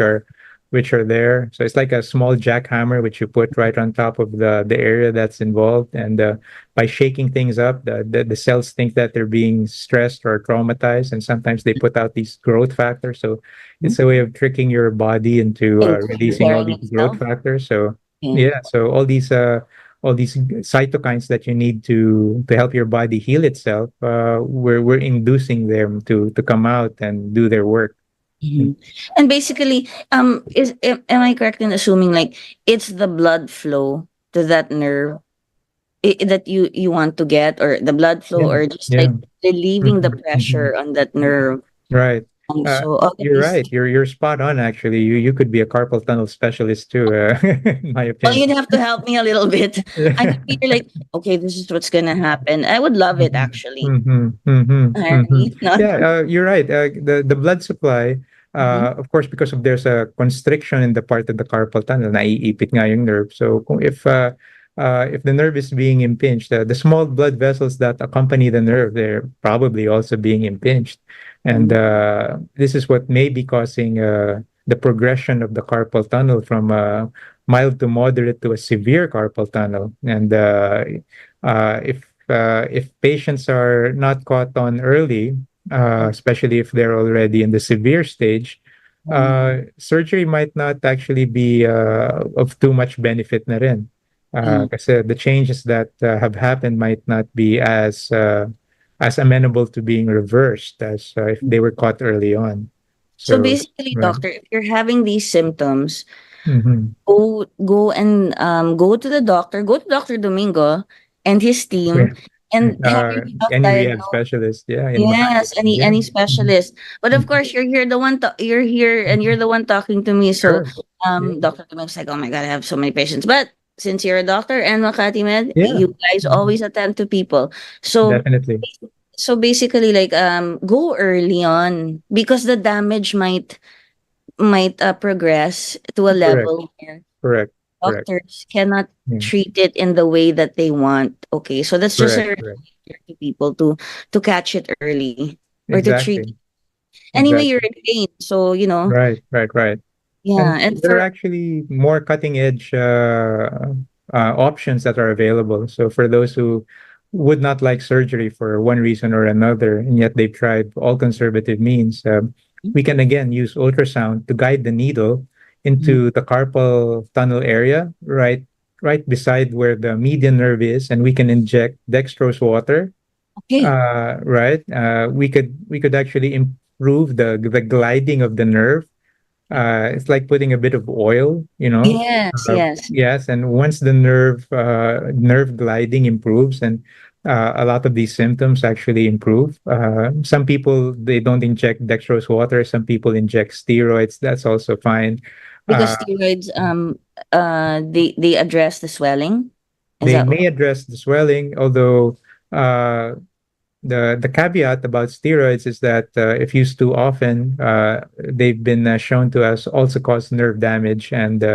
are there. So it's like a small jackhammer which you put right on top of the area that's involved, and by shaking things up, the cells think that they're being stressed or traumatized, and sometimes they put out these growth factors. So it's a way of tricking your body into Into releasing all repairing these growth itself. factors. So Yeah. yeah, so all these cytokines that you need to help your body heal itself, we're inducing them to come out and do their work. Mhm. And basically, am I correct in assuming, like, it's the blood flow to that nerve, that you want to get, or the blood flow, Yeah, or just yeah. like relieving the Mhm, mhm. pressure on that nerve? Right. So all of You're these. right. You're spot on. Actually, you could be a carpal tunnel specialist too. In my Well, opinion. you'd have to help me a little bit. I could be like, okay, this is what's gonna happen. I would love it, actually. Harry, not. Yeah, you're right. The blood supply, Mhm. of course, because there's a constriction in the part of the carpal tunnel, naiipit nga yung nerve. So if if the nerve is being impinged, the small blood vessels that accompany the nerve, they're probably also being impinged. And this is what may be causing the progression of the carpal tunnel from mild to moderate to a severe carpal tunnel. And if patients are not caught on early, especially if they're already in the severe stage, surgery might not actually be of too much benefit na rin. Kasi the changes that have happened might not be as amenable to being reversed as if they were caught early on. So So, basically, right. doctor, if you're having these symptoms, Mhm. go to the doctor, go to Dr. Domingo and his team, Yeah. and have your Any rehab self-diagnosed. specialist, yeah, in Yes, Makati. Yeah. any Mhm. specialist. But of Mhm. course, you're here and you're the one talking to me. So, Sure. Yeah. Dr. Domingo's like, oh my God, I have so many patients. But since you're a doctor and Makati Med, Yeah. you guys Mhm. always attend to people. So Definitely. basically, like, go early on because the damage might progress to a Correct. level where Correct. Correct. doctors cannot Yeah. treat it in the way that they want. Okay, so that's just a Correct. Correct. reminder to people to catch it early or to treat Exactly. it. Anyway, you're Exactly. in pain, so Right. Right. Right. yeah. And And there are for actually more cutting edge options that are available. So for those who would not like surgery for one reason or another, and yet they've tried all conservative means, we can again use ultrasound to guide the needle into the carpal tunnel area, right beside where the median nerve is, and we can inject dextrose water. okay, Right. We could actually improve the gliding of the nerve. It's like putting a bit of oil, yes, yes. yes, and once the nerve gliding improves, and a lot of these symptoms actually improve. Some people, they don't inject dextrose water. Some people inject steroids. That's also fine. Because Uh, steroids, they address the swelling. Is they that may address the swelling, although uh, the caveat about steroids is that if used too often, they've been shown to us also cause nerve damage, and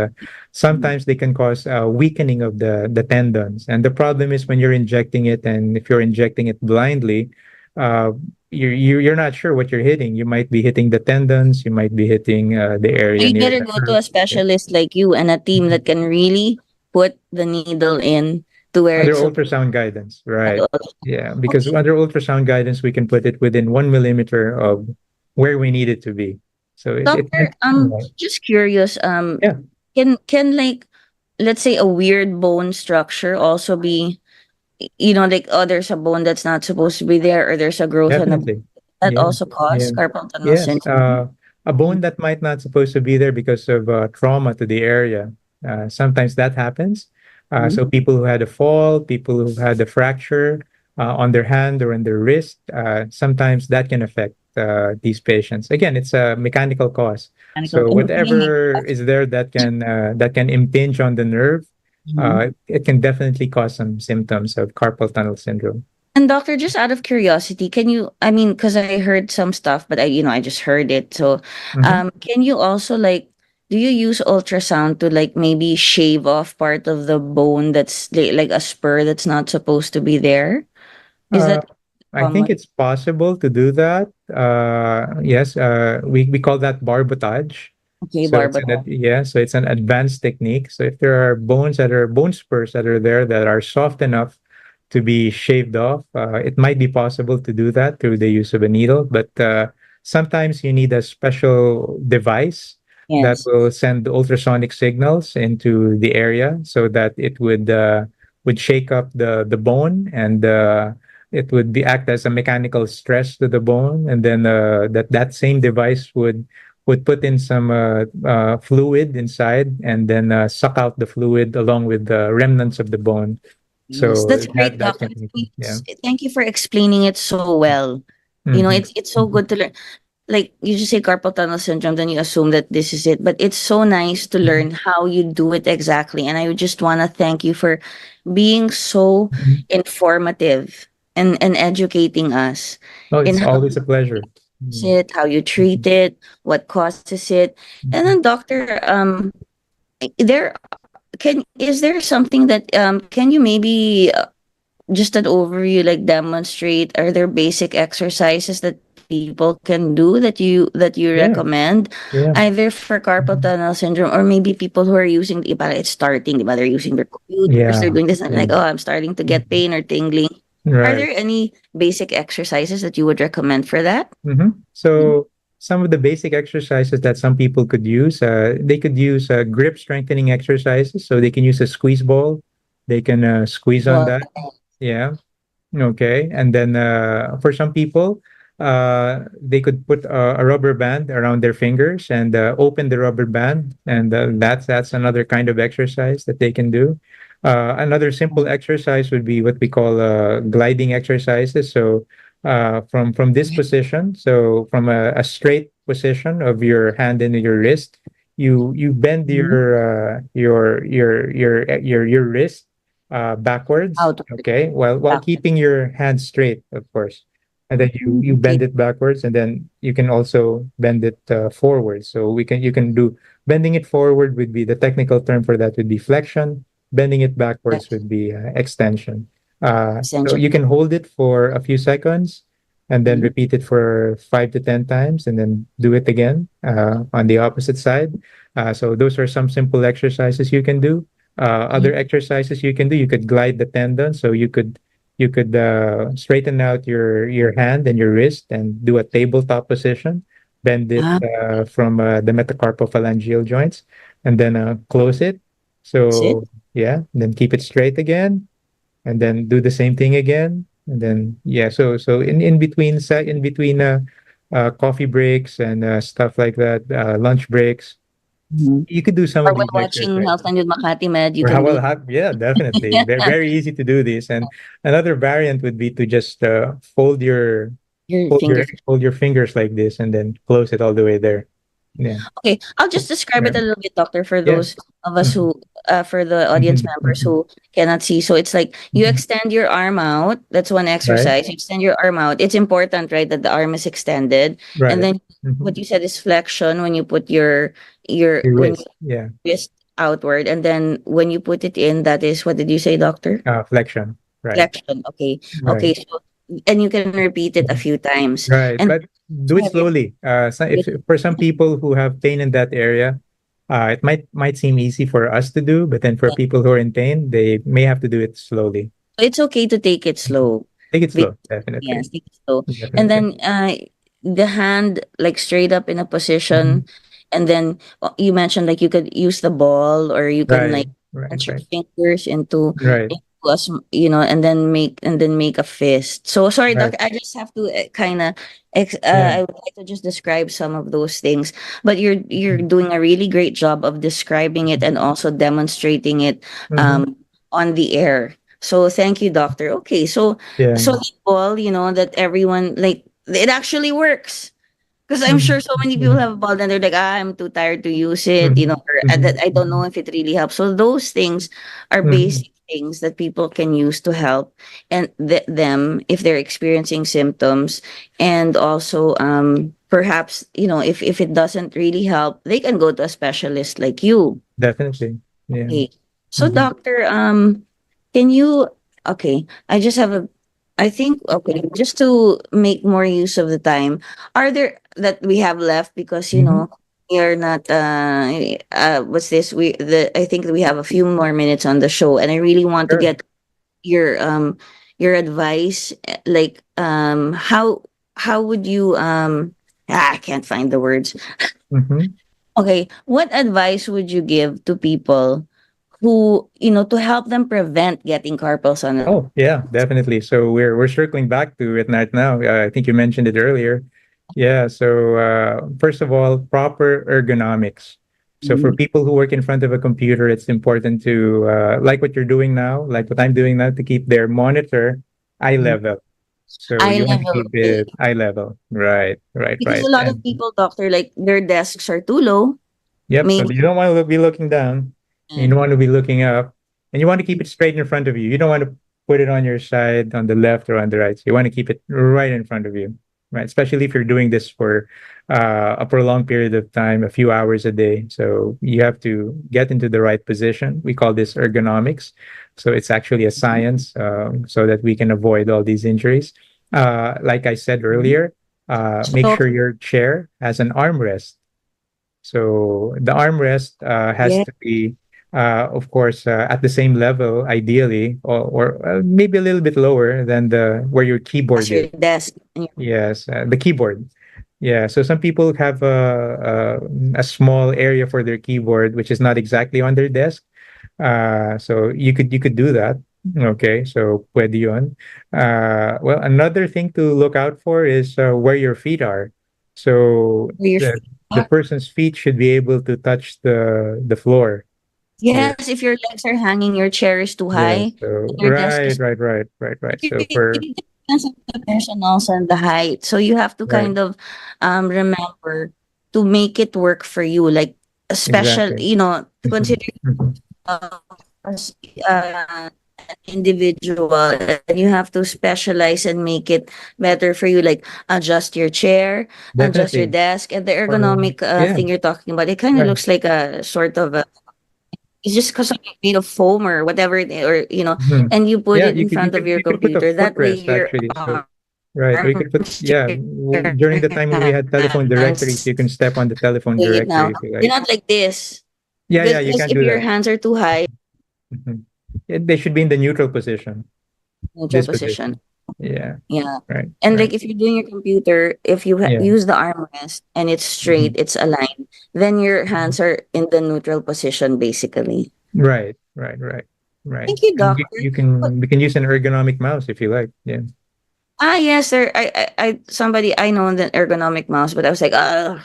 sometimes they can cause weakening of the tendons. And the problem is when you're injecting it, and if you're injecting it blindly, uh, you're not sure what you're hitting. You might be hitting the tendons, you might be hitting the So area you near better the go to nerve. a Yeah. specialist like you and a team that can really put the needle in to where Under it's supposed ultrasound guidance, right? to. Yeah, because Okay, under ultrasound guidance, we can put it within 1 millimeter of where we need it to be. So it doctor, can, right. just curious, Yeah, can like, let's say, a weird bone structure also be, like, oh, there's a bone that's not supposed to be there, or there's a growth on a bone definitely. that Yeah, also cause yeah. carpal tunnel Yes, syndrome. a bone that might not supposed to be there because of trauma to the area. Sometimes that happens. Mhm. So people who had a fall, people who had a fracture on their hand or in their wrist, sometimes that can affect these patients. Again, it's a mechanical cause. Mechanical So and pain. whatever is there that can impinge on the nerve, Mhm. it can definitely cause some symptoms of carpal tunnel syndrome. And doctor, just out of curiosity, can you, I mean, because I heard some stuff, but I just heard it. So, Mhm. can you also, like, do you use ultrasound to, like, maybe shave off part of the bone that's like a spur that's not supposed to be there? Is Uh, that I think common? it's possible to do that. Yes, we call that barbotage. Okay, So it's Barbara. so it's an advanced technique. So if there are bone spurs that are there that are soft enough to be shaved off, it might be possible to do that through the use of a needle. But sometimes you need a special device that Yes. will send ultrasonic signals into the area so that it would shake up the bone, and it would be act as a mechanical stress to the bone, and then that same device would put in some fluid inside, and then suck out the fluid along with the remnants of the bone. Yes, So that's great, that doctor. can be, yeah. Thank you for explaining it so well. Hmm. It's so good to learn. Like, you just say carpal tunnel syndrome, then you assume that this is it. But it's so nice to learn how you do it exactly. And I would just want to thank you for being so informative and educating us Oh, in it's how always a pleasure. you use Mm. it, how you treat it, what causes it. And then, doctor, there is there something that can you maybe just an overview, like demonstrate, are there basic exercises that people can do that you Yeah, recommend yeah. either for carpal Mhm. tunnel syndrome or maybe people who are using it's starting, diba, they're using their computers, they're Yeah, doing this and yeah. like, oh, I'm starting to get Mhm. pain or tingling. Are Right. there any basic exercises that you would recommend for that? Mhm. So some of the basic exercises that some people could use, they could use grip strengthening exercises. So they can use a squeeze ball. They can squeeze on Well, that. Yeah. Okay. And then for some people, they could put a rubber band around their fingers and open the rubber band, and that's another kind of exercise that they can do. Another simple exercise would be what we call gliding exercises. So from this position, so from a straight position of your hand and your wrist, you bend mhm. your wrist backwards, Out of the okay, while back. keeping your hand straight, of course. And then you Okay. bend it backwards, and then you can also bend it forward. So you can do bending it forward would be the technical term for that would be flexion. Bending it backwards That's would be extension. So essential. you can hold it for a few seconds, and then Mhm. repeat it for 5 to 10 times, and then do it again on the opposite side. So those are some simple exercises you can do. Other exercises you can do, you could glide the tendon. So you could straighten out your hand and your wrist and do a tabletop position. Bend it Ah, from the metacarpophalangeal joints, and then close it. that's it. So yeah, then keep it straight again, and then do the same thing again, and then yeah. So in between coffee breaks and stuff like that, lunch breaks, Mhm. you could do some Or of when these watching exercises. Healthline with Makati Med, you Or can how do well, yeah, definitely. They're very easy to do this. And another variant would be to just your fingers. fold your fingers like this and then close it all the way there. Yeah. Okay, I'll just describe it Yeah. a little bit, doctor, for Yeah. those of us Mhm. who, for the audience Mhm. members Mhm. who cannot see. So it's like you Mhm. extend your arm out. That's one Right. exercise. You extend your arm out. It's important, right, that the arm is extended. And Right. then Mhm. what you said is flexion when you put Your when you wrist. Yeah. twist outward, and then when you put it in, that is, what did you say, doctor? Flexion. Right. Flexion. Okay. Right. Okay. So and you can repeat it a Mhm. few times. Right. And But do it have your slowly. If for some people who have pain in that area, it might seem easy for us to do, but then for people who are in pain, they may have to do it slowly. it's okay to take it Mhm. slow. Take it Be- slow, definitely. Yes, take it slow. And Definitely. then the hand like straight up in a Mhm. position, and then you mentioned like you could use the ball, or you can Right, like right, punch your right, fingers right, into and then make a fist. So sorry, right. doc, I just have to kind of Yeah. I would like to just describe some of those things, but you're Mhm. doing a really great job of describing it and also demonstrating it Mhm. on the air. So thank you, doctor. Okay, Yeah. so people, that everyone, like, it actually works. Because I'm sure Mhm. so many people Mhm. have a ball and they're like, I'm too tired to use it, Mhm. or that Mhm. I don't know Mhm. if it really helps. So those things are Mhm. basic things that people can use to help and them if they're experiencing symptoms. And also, perhaps, if it doesn't really help, they can go to a specialist like you. Definitely. Yeah. Okay. So, Mhm. doctor, can you, okay, I just have I think, okay, just to make more use of the time, are there that we have left, because, Mhm. you're not, what's this? I think that we have a few more minutes on the show, and I really want to Sure. get your, your advice, like, how would you, I can't find the words. Mhm. Okay, what advice would you give to people who, to help them prevent getting carpal tunnel? Oh, yeah, definitely. So we're circling back to it right now. I think you mentioned it earlier. Yeah. So first of all, proper ergonomics. So for Mm, people who work in front of a computer, it's important to like what you're doing now, like what I'm doing now, to keep their monitor eye mm. level. So Eye you want to level, keep okay. it eye level. Right. Right. Because Right. a lot of And people, doctor, like their desks are too low. yep. So Maybe. you don't want to be looking down. You don't want to be looking up, and you want to keep it straight in front of you. You don't want to put it on your side, on the left or on the right. So you want to keep it right in front of you. right? Especially if you're doing this for a prolonged period of time, a few hours a day. So you have to get into the right position. We call this ergonomics. So it's actually a science, so that we can avoid all these injuries. Like I said earlier, make So, sure your chair has an armrest. So the armrest has yeah, to be, of course, at the same level, ideally, or maybe a little bit lower than the where your that's keyboard your is. desk. And Yes, the keyboard. Yeah, so some people have a small area for their keyboard, which is not exactly on their desk. So you could do that. Okay, so pwede yun. Well, another thing to look out for is where your feet are. So your the person's feet should be able to touch the floor. Yeah. yes, if your legs are hanging, your chair is too Yeah. high, So and your desk is right. So for it depends on the person also and the height. So you have to right, kind of remember to make it work for you, like a special, exactly. to Mhm, consider mhm. as an individual, and you have to specialize and make it better for you, like adjust your chair, adjust your Definitely. desk, and the Or ergonomic yeah, thing you're talking about. It kind of right. looks like a sort of a, it's just because it's made of foam or whatever, or Mhm. and you put Yeah, it in front of your you could put a computer. That way, footrest your actually. So right, or you could put arms, yeah. your During the time when we had telephone directories, hands. you can step on the telephone Okay, now directory if you you're like. not like this Yeah, you because can if do your that. hands are too high, Mhm. Yeah, they should be in the neutral position. neutral This position. position. Yeah, Yeah. right, And right. like if you're doing your computer, if you Yeah. use the armrest and it's straight, Mhm. it's aligned, then your hands are in the neutral position basically. Right, right, right, right. Thank you, And doctor. you But, can we can use an ergonomic mouse if you like. Yeah. yes, sir. Somebody I know the ergonomic mouse, but I was like, and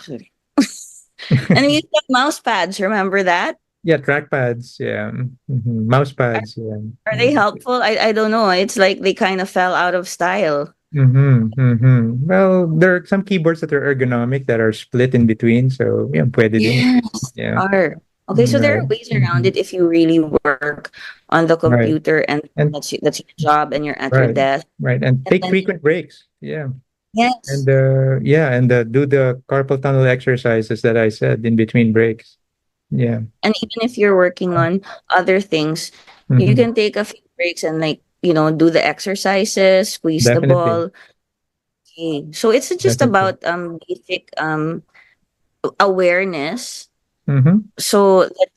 we used to have mouse pads. Remember that? Yeah, trackpads, yeah. Mouse Are, pads, yeah. are Yeah. they helpful? I don't know. It's like they kind of fell out of style. Well, there are some keyboards that are ergonomic that are split in between, so yeah, pwede din. Yes, Yeah. are. Okay, so there Right. are ways around it if you really work on the Right. computer and And that's your job and you're at your right. desk. Right. And And take then frequent breaks. Yeah. yes. And do the carpal tunnel exercises that I said in between breaks. Yeah. And even if you're working on other things, you hmm can take a few breaks and like, do the exercises, squeeze the Definitely. ball. Okay. So it's just Definitely. about basic awareness, hmm so that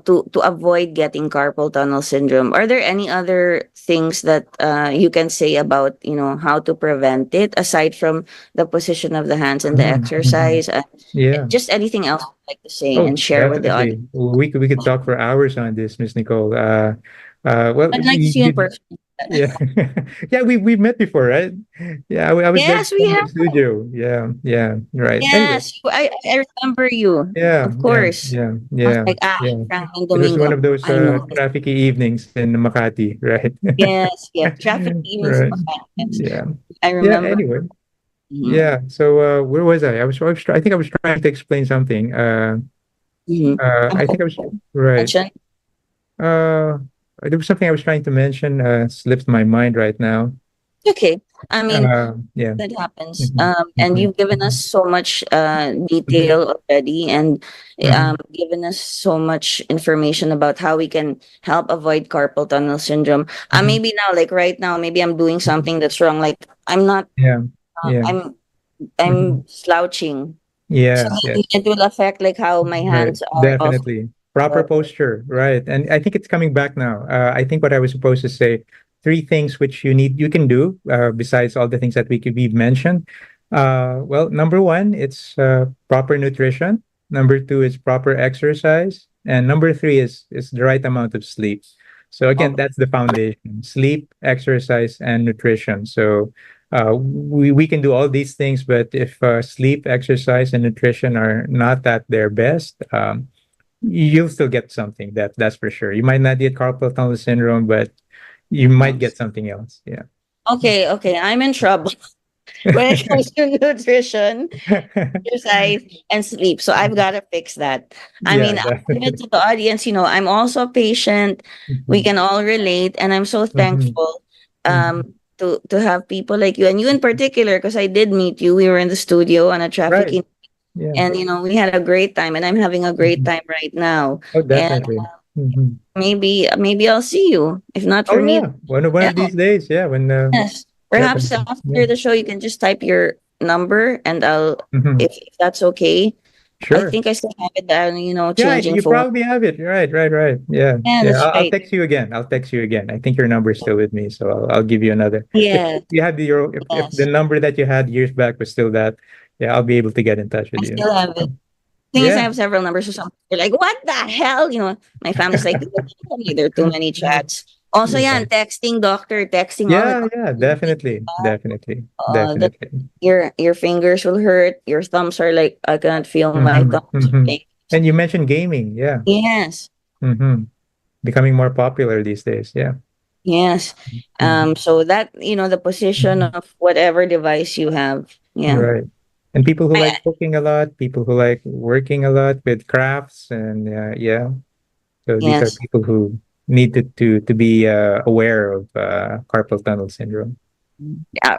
to avoid getting carpal tunnel syndrome. Are there any other things that you can say about how to prevent it aside from the position of the hands and the exercise, Yeah. just anything else you'd like to say Oh, and share with the audience? definitely. We could talk for hours on this, Miss Nicole. Well, I'd like to see you in person. yeah, yeah. We've met before, right? Yeah, I was there Yes, we in the have. studio. Yeah, yeah. Right. Anyway, Yes, I remember you, yeah, of yeah, course. yeah, I was yeah, like, yeah. Franklin It was one Domingo, of those I know this. trafficy evenings in Makati, right? Yes, yes, traffic evenings in Right. Makati. Yeah. I Yeah. remember. Anyway, Mhm, yeah. So where was I? I think I was trying to explain something. mhm. I think I was right. Mention. Uh, there was something I was trying to mention, slipped my mind right now. Okay. I mean, Yeah. that happens. Mhm, And mhm, you've given us mhm, so much mhm, detail already, and mhm, given us so much information about how we can help avoid carpal tunnel syndrome. mhm, Maybe now, like right now, maybe I'm doing mhm. something that's wrong. Like I'm not. Yeah. Uh, Yeah. I'm Mhm. I'm slouching, so Yes, yes. it will affect like how my Right. hands are also. Definitely. Proper posture. Right. And I think it's coming back now. I think what I was supposed to say, three things which you can do, besides all the things that we've mentioned. Well, number one, it's proper nutrition. Number two is proper exercise. And number three is the right amount of sleep. So again, that's the foundation: sleep, exercise, and nutrition. So we can do all these things, but if sleep, exercise, and nutrition are not at their best, you'll still get something. That's for sure. You might not get carpal tunnel syndrome, but you might get something else. Yeah. Okay, okay, I'm in trouble when it comes to nutrition, exercise, and sleep. So I've got to fix that. I Yeah. mean, I'll give it to the audience. I'm also a patient. We Mhm, can all relate, and I'm so mhm, thankful mhm, to have people like you, and you in particular, because I did meet you. We were in the studio on a trafficking, Yeah. and we had a great time, and I'm having a great time right now. Oh, And definitely. Mhm. maybe I'll see you. If not Oh for me, yeah, one of these days. Yeah, when yes. yeah, Perhaps when, after the show, you can just type your number, and I'll, Mhm. if that's okay. I Sure. think I still have it down, Yeah, changing you phone. probably have it. Right, right, right. Yeah, Yeah, yeah. that's I'll right. text you again. I'll text you again. I think your number is still with me, so I'll give you another. Yeah, You have if the yes. number that you had years back was still that, yeah, I'll be able to get in touch with I you. still have it. Thing is, I Yeah. have several numbers, so some they're like, "What the hell?" My family's like, "There are too many chats." Also, yeah, Yeah. and texting, doctor, texting all the Yeah, time. yeah, definitely, definitely, That definitely. your fingers will hurt. Your thumbs are like, I can't feel my Hmm. thumbs. Hmm. And you mentioned gaming. Yeah. Yes, Hmm. Becoming more popular these days. Yeah. yes. Mhm. So that the position Mhm. of whatever device you have. Yeah. Right. And people who I, like cooking a lot, people who like working a lot with crafts, and yeah. So these are yes. people who need to be aware of carpal tunnel syndrome.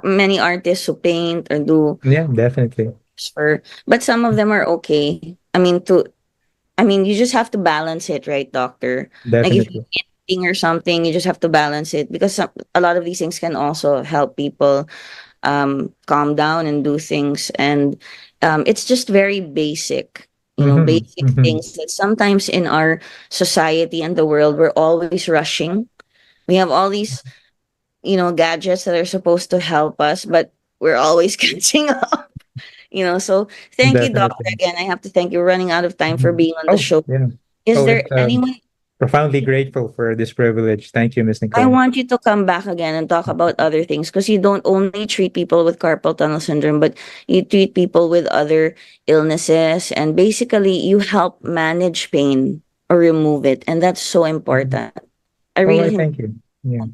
Many artists who paint or do Yeah, definitely, but some of them are okay. I mean, you just have to balance it, right, doctor? Like if definitely. you're eating or something, you just have to balance it because a lot of these things can also help people calm down and do things. And it's just very basic, Hmm. basic Hmm. things that sometimes in our society and the world, we're always rushing. We have all these, gadgets that are supposed to help us, but we're always catching up. So thank you, doctor. Definitely. Again, I have to thank you. Running out of time for Mhm. being on the Oh, show. yeah. Is Oh, there it's anyone? profoundly grateful for this privilege. Thank you, Miss I Nicole. want you to come back again and talk about other things because you don't only treat people with carpal tunnel syndrome, but you treat people with other illnesses, and basically you help manage pain or remove it, and that's so Mhm. important. I Oh, I really thank you. Yeah,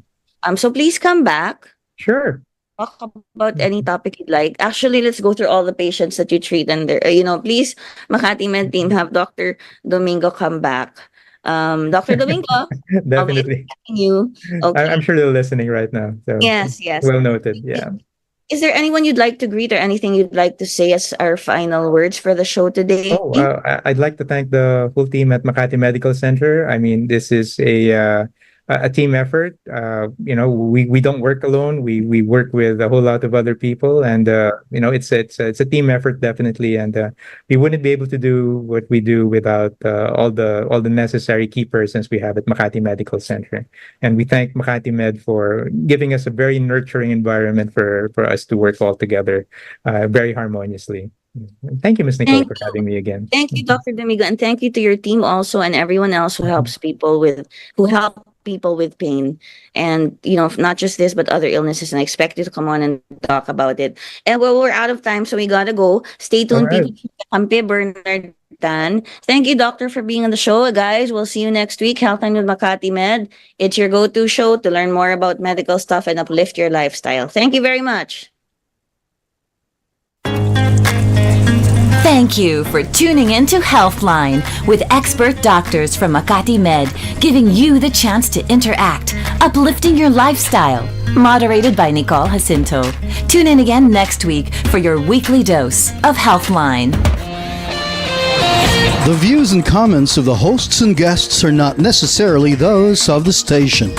so please come back. sure. Talk about any topic you'd like. Actually, let's go through all the patients that you treat, and there, please, Makati Med team, have Dr. Domingo come back. Dr. Domingo, I'll be Definitely. expecting you. Okay. I'm sure they're listening right now. So Yes, yes. well noted. Yeah. Is there anyone you'd like to greet or anything you'd like to say as our final words for the show today? Oh, I'd like to thank the full team at Makati Medical Center. I mean, this is a team effort. We don't work alone. We work with a whole lot of other people, and it's a team effort definitely. And we wouldn't be able to do what we do without all the necessary key persons we have at Makati Medical Center. And we thank Makati Med for giving us a very nurturing environment for us to work all together very harmoniously. Thank you, Miss Nicole, Thank for having me again. Thank you, Dr. Domingo, and thank you to your team also and everyone else who help people with pain. And not just this but other illnesses. And I expect you to come on and talk about it. And well, we're out of time, so we gotta go. Stay All tuned, right. people. Bernard Tan. Thank you, doctor, for being on the show. Guys, we'll see you next week. Healthline with Makati Med. It's your go-to show to learn more about medical stuff and uplift your lifestyle. Thank you very much. Thank you for tuning in to Healthline with expert doctors from Makati Med, giving you the chance to interact, uplifting your lifestyle. Moderated by Nicole Jacinto. Tune in again next week for your weekly dose of Healthline. The views and comments of the hosts and guests are not necessarily those of the station.